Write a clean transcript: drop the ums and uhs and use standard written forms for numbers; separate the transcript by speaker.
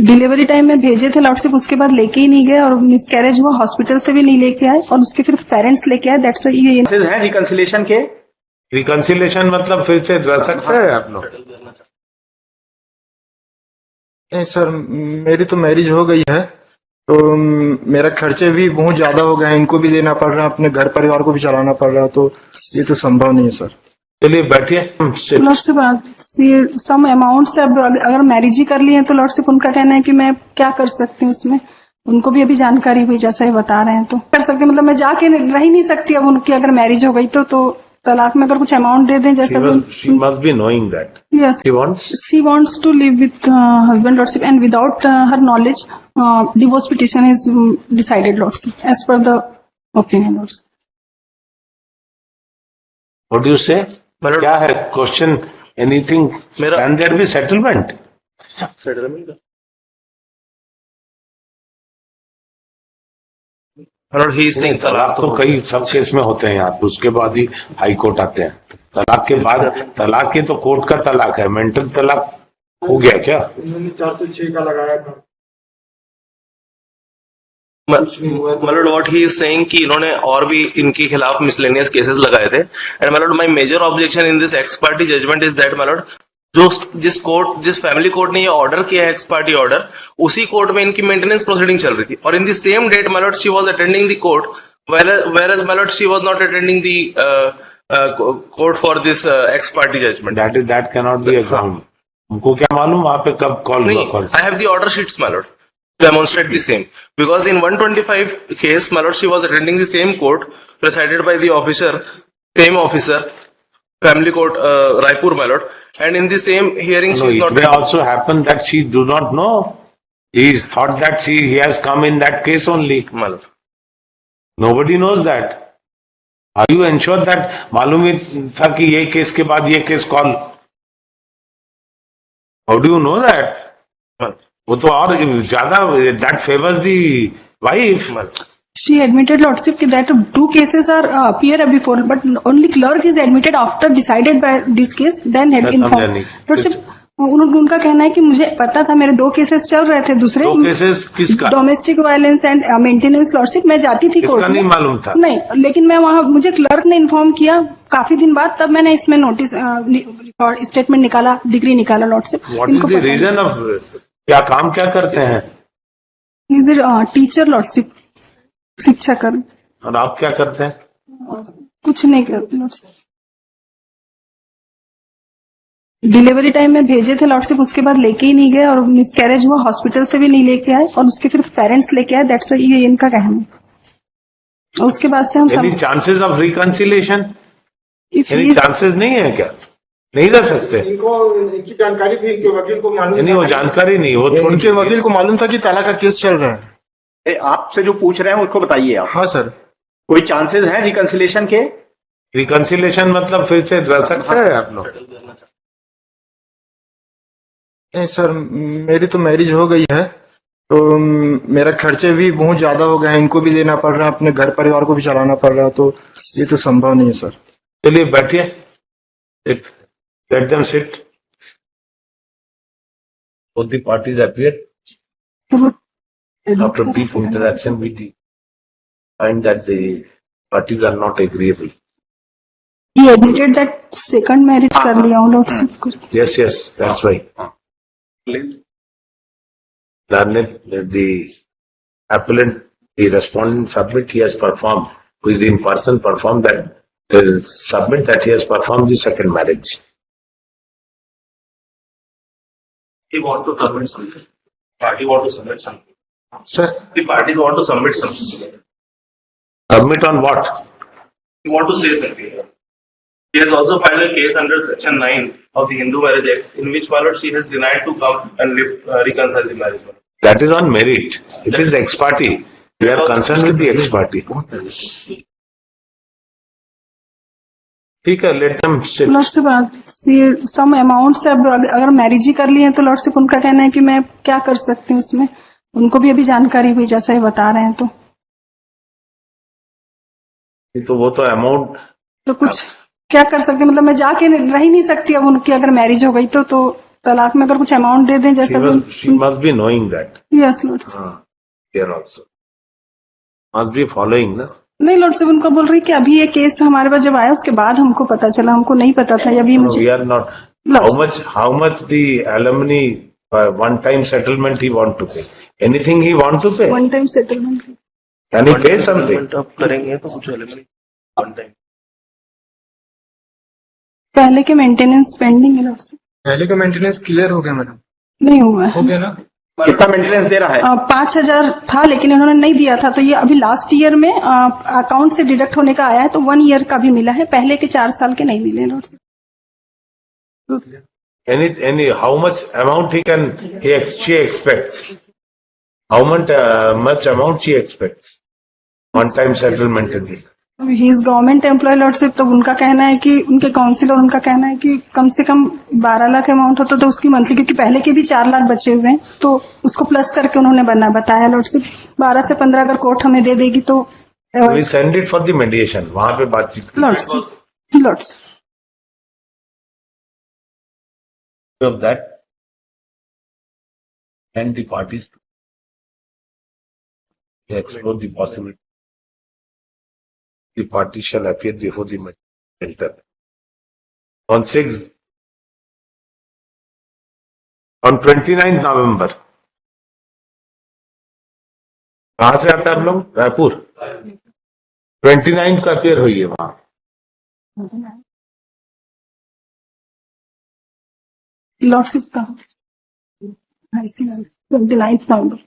Speaker 1: Delivery time में भेजे थे लॉर्डशिप, उसके बाद लेके ही नहीं गए और मिसकैरेज हुआ, हॉस्पिटल से भी नहीं लेके आए और उसके फिर पेरेंट्स लेके आए। दैट्स ये
Speaker 2: है रिकंसिलेशन के।
Speaker 3: रिकंसिलेशन मतलब फिर से रह सकता है आप लोग?
Speaker 4: नहीं सर, मेरी तो मैरिज हो गई है, तो मेरा खर्चे भी बहुत ज्यादा हो गए हैं, इनको भी देना पड़ रहा है, अपने घर परिवार को भी चलाना पड़ रहा है, तो ये तो संभव नहीं है सर।
Speaker 3: चलिए बैठिए।
Speaker 1: लॉर्डशिप सम अमाउंट से अब अगर मैरिज ही कर ली है तो लॉर्डशिप उनका कहना है कि मैं क्या कर सकती हूँ उसमें, उनको भी अभी जानकारी हुई जैसा ही बता रहे हैं तो कर सकते, मतलब मैं जाके रह ही नहीं सकती अब उनकी अगर मैरिज हो गई तो तलाक में अगर कुछ अमाउंट दे दें जैसा
Speaker 3: she must be knowing that.
Speaker 1: Yes,
Speaker 3: she wants
Speaker 1: to live with husband lordship, and without her knowledge divorce petition is decided lordship as per the opinion lordship.
Speaker 3: What do you say? क्या है question? Anything? Can there be settlement?
Speaker 5: Settlement
Speaker 3: तलाक तो कई सब case में होते हैं यहाँ, उसके बाद ही हाई कोर्ट आते हैं। तलाक के बाद तलाक ये तो कोर्ट का तलाक है, मेंटल तलाक हो गया क्या?
Speaker 4: 4 से 6 का लगाया था।
Speaker 5: मतलब व्हाट ही इज सेइंग कि इन्होंने और भी इनके खिलाफ मिसलेनियस केसेस लगाए थे। एंड मतलब my major objection in this ex parte judgment is that मतलब जिस फैमिली कोर्ट ने ये ऑर्डर किया है एक्स पार्टी ऑर्डर, उसी कोर्ट में इनकी मेंटेनेंस प्रोसीडिंग चल रही थी और इन द सेम डेट मतलब she was attending the court whereas मतलब she was not attending the court for this ex parte judgment.
Speaker 3: That can not be a ground. उनको क्या मालूम वहां पे कब कॉल हुआ?
Speaker 5: I have the order sheets my lord to demonstrate the same, because in 125 case my lord she was attending the same court presided by the same officer, family court Raipur my lord, and in the same hearing she is not.
Speaker 3: It may also happen that she do not know. He thought that he has come in that case only.
Speaker 5: My lord,
Speaker 3: nobody knows that. Are you ensured that मालूम ही था कि ये case के बाद ये case call? How do you know that? वो तो और ज्यादा that favors the wife.
Speaker 1: She admitted lordship that 2 cases are appear before, but only clerk is admitted after decided by this case, then had informed lordship. उनका कहना है कि मुझे पता था, मेरे 2 केसेस चल रहे थे, दूसरे
Speaker 3: 2 केसेस किसका?
Speaker 1: Domestic violence and maintenance lordship. मैं जाती थी कोर्ट में,
Speaker 3: नहीं मालूम था।
Speaker 1: नहीं, लेकिन मैं वहाँ मुझे क्लर्क ने इन्फॉर्म किया काफी दिन बाद, तब मैंने इसमें नोटिस स्टेटमेंट निकाला, डिग्री निकाला lordship.
Speaker 3: What is the reason of क्या काम क्या करते हैं?
Speaker 1: इज टीचर लॉर्डशिप, शिक्षक।
Speaker 3: और आप क्या करते हैं?
Speaker 1: कुछ नहीं करते लॉर्डशिप। डिलीवरी टाइम में भेजे थे लॉर्डशिप, उसके बाद लेके ही नहीं गए और मिसकैरेज हुआ, हॉस्पिटल से भी नहीं लेके आए और उसके फिर पेरेंट्स लेके आए। दैट्स ये इनका कहना है। उसके बाद से हम सब
Speaker 3: चांसेस ऑफ रिकंसिलेशन, चांसेस नहीं है क्या? नहीं रह सकते?
Speaker 4: इनकी जानकारी थी, इनके वकील को मालूम
Speaker 3: नहीं, वो जानकारी नहीं, वो
Speaker 4: उनके वकील को मालूम था कि तलाक का केस चल रहा है।
Speaker 2: आपसे जो पूछ रहे हैं उसको बताइए आप।
Speaker 4: हाँ सर।
Speaker 2: कोई चांसेस है रिकंसिलेशन के?
Speaker 3: रिकंसिलेशन मतलब फिर से रह सकता है आप लोग?
Speaker 4: नहीं सर, मेरी तो मैरिज हो गई है, तो मेरा खर्चे भी बहुत ज्यादा हो गए हैं, इनको भी देना पड़ रहा है, अपने घर परिवार को भी चलाना पड़ रहा है, तो ये तो संभव नहीं है सर।
Speaker 3: चलिए बैठिए। Let them sit. Both the parties appear. After brief interaction, we find that the parties are not agreeable.
Speaker 1: He admitted that second marriage कर लिया उन लोग से।
Speaker 3: Yes, that's why. The appellant, the respondent submit he has performed, who is in person performed that, submit that he has performed the second marriage.
Speaker 5: he wants to submit something. Party want to submit something.
Speaker 4: Sir,
Speaker 5: the parties want to submit something.
Speaker 3: Submit on what?
Speaker 5: He want to say something. He has also filed a case under Section 9 of the Hindu Marriage Act, in which my lord she has denied to come and reconcile the marriage.
Speaker 3: That is on merit. It is the ex parte. We are concerned with the ex parte. ठीक है, let them sit.
Speaker 1: Lordship some amount से अब अगर marriage ही कर ली है तो lordship उनका कहना है कि मैं क्या कर सकती हूँ उसमें, उनको भी अभी जानकारी हुई जैसा ही बता रहे हैं
Speaker 3: तो वो तो अमाउंट
Speaker 1: तो कुछ क्या कर सकते, मतलब मैं जाके रह ही नहीं सकती अब उनकी अगर मैरिज हो गई तो तलाक में अगर कुछ अमाउंट दे दें जैसा
Speaker 3: she must be knowing that.
Speaker 1: Yes lordship.
Speaker 3: Here also. Must be following, na?
Speaker 1: नहीं लॉर्डशिप, उनको बोल रही कि अभी ये केस हमारे पास जब आया उसके बाद हमको पता चला, हमको नहीं पता था, अभी
Speaker 3: No,
Speaker 1: मुझे
Speaker 3: we are not. How much the alimony one-time settlement he want to pay? Anything he want to pay?
Speaker 1: One time settlement.
Speaker 3: Can he pay something?
Speaker 5: अब करेंगे तो कुछ एलिमनी वन टाइम।
Speaker 1: पहले के मेंटेनेंस पेंडिंग है lordship.
Speaker 4: पहले का maintenance clear हो गया मैडम,
Speaker 1: नहीं हुआ है।
Speaker 4: हो गया ना।
Speaker 2: कितना मेंटेनेंस दे रहा है?
Speaker 1: 5,000 था लेकिन इन्होंने नहीं दिया था, तो ये अभी लास्ट ईयर में अकाउंट से डिडक्ट होने का आया है, तो 1 ईयर का भी मिला है, पहले के 4 साल के नहीं मिले lordship.
Speaker 3: How much amount she expects? How much amount she expects? One-time settlement is it?
Speaker 1: He is government employ lordship, तो उनका कहना है कि उनके काउंसिलर उनका कहना है कि कम से कम 12 लाख अमाउंट होता तो उसकी मंथली, क्योंकि पहले के भी 4 लाख बचे हुए हैं, तो उसको प्लस करके उन्होंने बताया लॉर्डशिप 12 से 15 अगर कोर्ट हमें दे देगी तो
Speaker 3: We send it for the mediation. वहां पे बातचीत
Speaker 1: lordship
Speaker 3: of that and the parties to explore the possibility. The party shall appear before the magistrate on 29th November. कहां से आता है आप लोग? रायपुर। 29th का अपेयर हुई है वहां।
Speaker 1: लॉर्डशिप का 29 नवंबर।